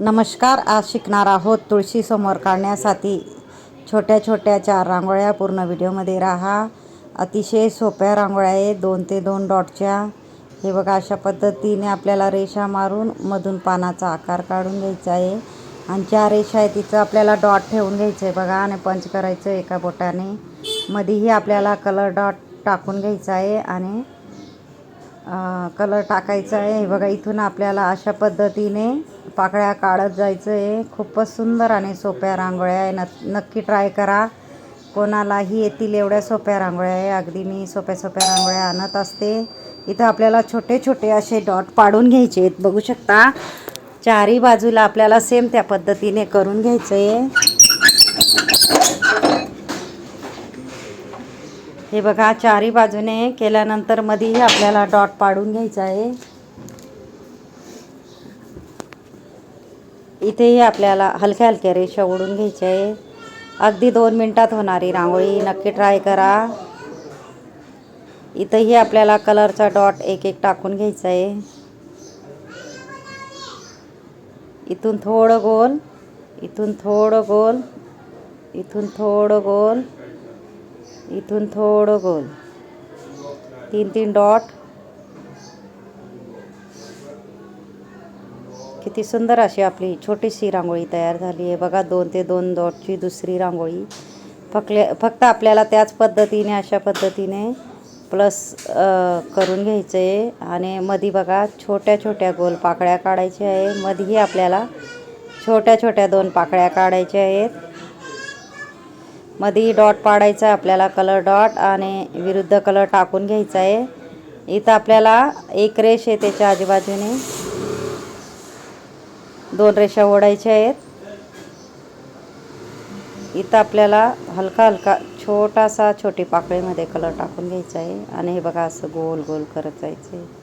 नमस्कार. आज शिकणार आहोत तुळशी समोर काढण्यासाठी छोट्या छोट्या 4 रांगोळ्या. पूर्ण व्हिडिओमध्ये राहा. अतिशय सोप्या रांगोळ्या आहेत, 2 ते 2 डॉटच्या. हे बघा, अशा पद्धतीने आपल्याला रेषा मारून मधून पानाचा आकार काढून घ्यायचा आहे आणि 4 रेषा आहेत तिथं आपल्याला डॉट ठेवून घ्यायचं आहे बघा आणि पंच करायचं एका बोटाने. मध्येही आपल्याला कलर डॉट टाकून घ्यायचा आहे आणि कलर टाकायचा आहे. हे बघा, इथून आपल्याला अशा पद्धतीने पाकळ्या काढत जायचं आहे. खूपच सुंदर आणि सोप्या रांगोळ्या आहे. नक्की ट्राय करा. कोणालाही येतील एवढ्या सोप्या रांगोळ्या आहे. अगदी मी सोप्या सोप्या रांगोळ्या आणत असते. इथं आपल्याला छोटे छोटे असे डॉट पाडून घ्यायचे आहेत. बघू शकता, चारही बाजूला आपल्याला सेम त्या पद्धतीने करून घ्यायचं आहे. हे बघा, चारही बाजूने केल्यानंतर मध्येही आपल्याला डॉट पाडून घ्यायचा आहे. इथेही आपल्याला हलक्या हलक्या रेषा ओढून घ्यायच्या आहे. अगदी 2 मिनिटात होणारी रांगोळी. नक्की ट्राय करा. इथंही आपल्याला कलरचा डॉट एक एक टाकून घ्यायचा आहे. इथून थोडं गोल, इथून थोडं गोल, इथून थोडं गोल, इथून थोडं गोल, 3-3 डॉट. किती सुंदर अशी आपली छोटीशी रांगोळी तयार झाली आहे बघा. 2 ते 2 डॉटची दुसरी रांगोळी. फक्त आपल्याला त्याच पद्धतीने अशा पद्धतीने प्लस करून घ्यायचं आहे आणि मध्ये बघा छोट्या छोट्या गोल पाकळ्या काढायच्या आहे. मध्येही आपल्याला छोट्या छोट्या 2 पाकळ्या काढायच्या आहेत. मध्ये डॉट पाडायचा आपल्याला, कलर डॉट, आणि विरुद्ध कलर टाकून घ्यायचा आहे. इथं आपल्याला एक रेष आहे, त्याच्या आजूबाजूने 2 रेषा ओढायच्या आहेत. इथं आपल्याला हलका हलका छोटासा छोटी पाकळीमध्ये कलर टाकून घ्यायचा आहे आणि हे बघा असं गोल गोल करत जायचं आहे.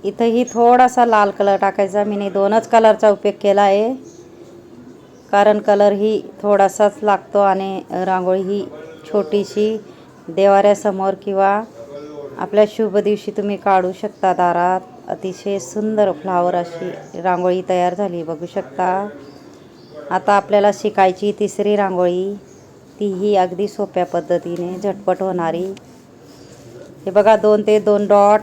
इथंही थोडासा लाल कलर टाकायचा. मी 2च कलरचा उपयोग केला आहे, कारण कलर ही थोडासाच लागतो आणि रांगोळी ही छोटीशी देवाऱ्यासमोर किंवा आपल्या शुभ दिवशी तुम्ही काढू शकता दारात. अतिशय सुंदर फ्लावर अशी रांगोळी तयार झाली, बघू शकता. आता आपल्याला शिकायची तिसरी रांगोळी. तीही अगदी सोप्या पद्धतीने झटपट होणारी. हे बघा, 2 ते 2 डॉट.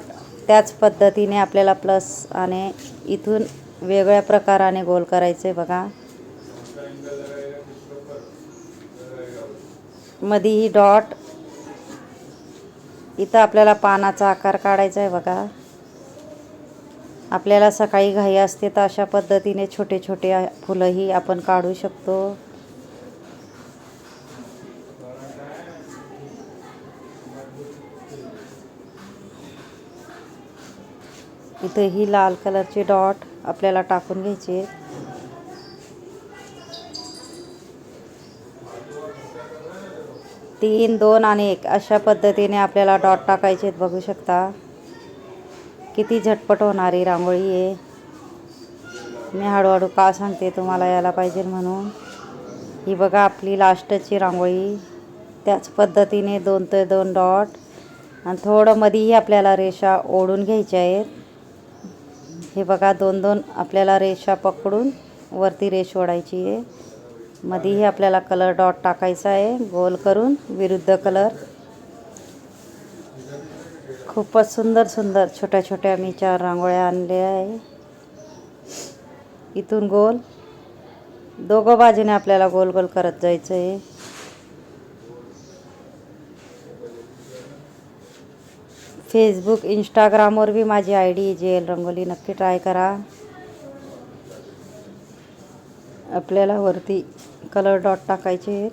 त्याच पद्धतीने आपल्याला प्लस आणि इथून वेगळ्या प्रकाराने गोल करायचं आहे बघा. मध्येही डॉट. इथं आपल्याला पानाचा आकार काढायचा आहे बघा. आपल्याला सकाळी घाई असते तर अशा पद्धतीने छोटे छोटे फुलंही आपण काढू शकतो. इथेही लाल कलरचे डॉट आपल्याला टाकून घ्यायचे. तीन, 2 आणि 1 अशा पद्धतीने आपल्याला डॉट टाकायचे आहेत, बघू शकता. किती झटपट होणारी रांगोळी आहे. मी हळूहळू का सांगते, तुम्हाला यायला पाहिजे म्हणून. ही बघा आपली लास्टची रांगोळी. त्याच पद्धतीने 2 ते 2 डॉट आणि थोडं मध्येही आपल्याला रेषा ओढून घ्यायच्या आहेत. हे बघा, 2-2 आपल्याला रेषा पकडून वरती रेष ओढायची आहे. मध्येही आपल्याला कलर डॉट टाकायचा आहे गोल करून, विरुद्ध कलर. खूपच सुंदर सुंदर छोट्या छोट्या मी 4 रांगोळ्या आणल्या आहे. इथून गोल, दोघं बाजूने आपल्याला गोल गोल करत जायचं आहे. फेसबुक, इंस्टाग्रामवर बी माझी ID JL रंगोली. नक्की ट्राय करा. आपल्याला वरती कलर डॉट टाकायचे आहेत.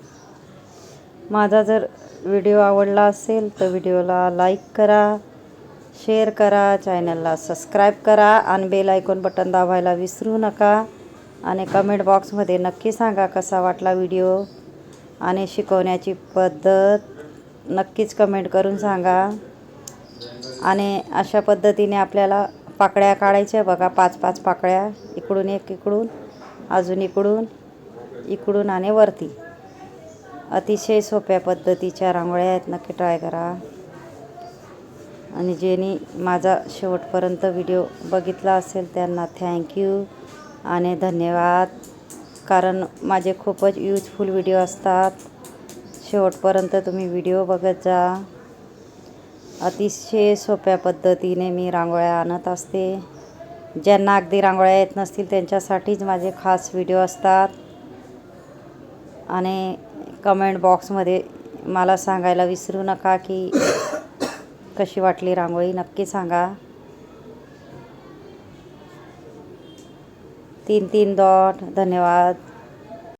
माझा जर व्हिडिओ आवडला असेल तर व्हिडिओला लाईक करा, शेअर करा, चॅनलला सबस्क्राईब करा आणि बेल आयकॉन बटन दाबायला विसरू नका. आणि कमेंट बॉक्समध्ये नक्की सांगा कसा वाटला व्हिडिओ आणि शिकवण्याची पद्धत. नक्कीच कमेंट करून सांगा. आणि अशा पद्धतीने आपल्याला पाकळ्या काढायच्या बघा. 5-5 पाकळ्या. इकडून एक, इकडून, अजून इकडून, इकडून आणि वरती अतिशय सोप्या पद्धतीच्या रांगोळ्या आहेत, नक्की ट्राय करा. आणि ज्यांनी माझा शेवटपर्यंत व्हिडिओ बघितला असेल त्यांना थँक्यू आणि धन्यवाद. कारण माझे खूपच यूजफुल व्हिडिओ असतात. शेवटपर्यंत तुम्ही व्हिडिओ बघत जा. अतिशय सोप्या पद्धतीने मी रांगोळ्या आणत असते. ज्यांना अगदी रांगोळ्या येत नसतील त्यांच्यासाठीच माझे खास व्हिडिओ असतात. आणि कमेंट बॉक्समध्ये मला सांगायला विसरू नका की कशी वाटली रांगोळी, नक्की सांगा. 3 डॉट. धन्यवाद.